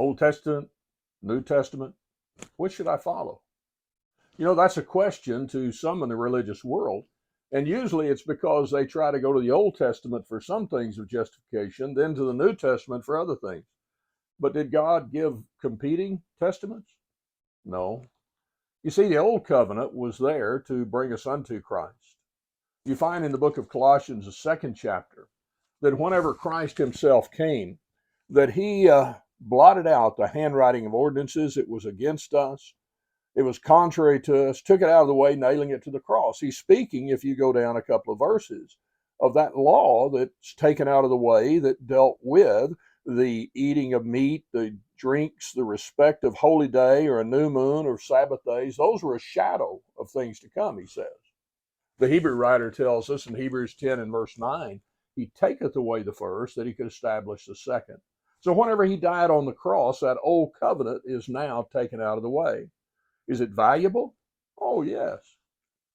Old Testament, New Testament, which should I follow? You know, that's a question to some in the religious world. And usually it's because they try to go to the Old Testament for some things of justification, then to the New Testament for other things. But did God give competing testaments? No. You see, the Old Covenant was there to bring us unto Christ. You find in the book of Colossians, the 2nd chapter, that whenever Christ himself came, that he blotted out the handwriting of ordinances. It was against us. It was contrary to us, took it out of the way, nailing it to the cross. He's speaking, if you go down a couple of verses, of that law that's taken out of the way that dealt with the eating of meat, the drinks, the respect of holy day or a new moon or Sabbath days. Those were a shadow of things to come, he says. The Hebrew writer tells us in Hebrews 10 and verse 9, he taketh away the first that he could establish the second. So whenever he died on the cross, that old covenant is now taken out of the way. Is it valuable? Oh, yes.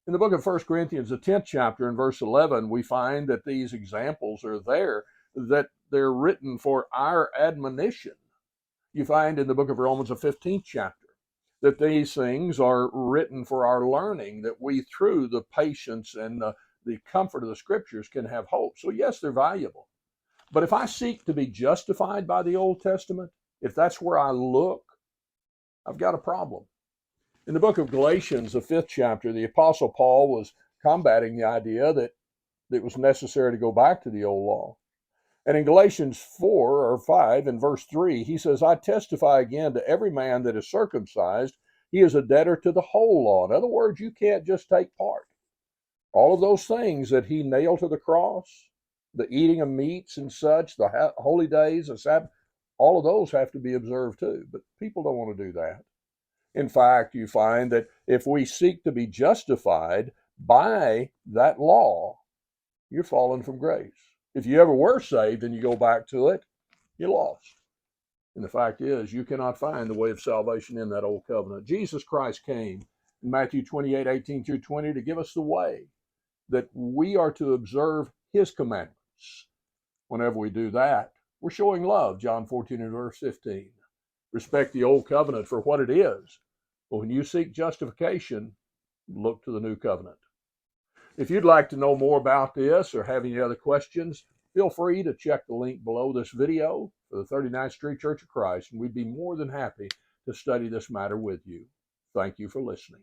In the book of 1 Corinthians, the 10th chapter and verse 11, we find that these examples are there, that they're written for our admonition. You find in the book of Romans, the 15th chapter, that these things are written for our learning, that we, through the patience and the comfort of the scriptures, can have hope. So yes, they're valuable. But if I seek to be justified by the Old Testament, if that's where I look, I've got a problem. In the book of Galatians, the 5th chapter, the Apostle Paul was combating the idea that it was necessary to go back to the old law. And in Galatians 4 or 5 in verse 3, he says, I testify again to every man that is circumcised, he is a debtor to the whole law. In other words, you can't just take part. All of those things that he nailed to the cross, the eating of meats and such, the holy days, the Sabbath, all of those have to be observed too. But people don't want to do that. In fact, you find that if we seek to be justified by that law, you're fallen from grace. If you ever were saved and you go back to it, you're lost. And the fact is, you cannot find the way of salvation in that old covenant. Jesus Christ came in Matthew 28, 18 through 20 to give us the way that we are to observe his commandments. Whenever we do that, we're showing love, John 14 and verse 15. Respect the old covenant for what it is. But when you seek justification, look to the new covenant. If you'd like to know more about this or have any other questions, feel free to check the link below this video for the 39th Street Church of Christ, and we'd be more than happy to study this matter with you. Thank you for listening.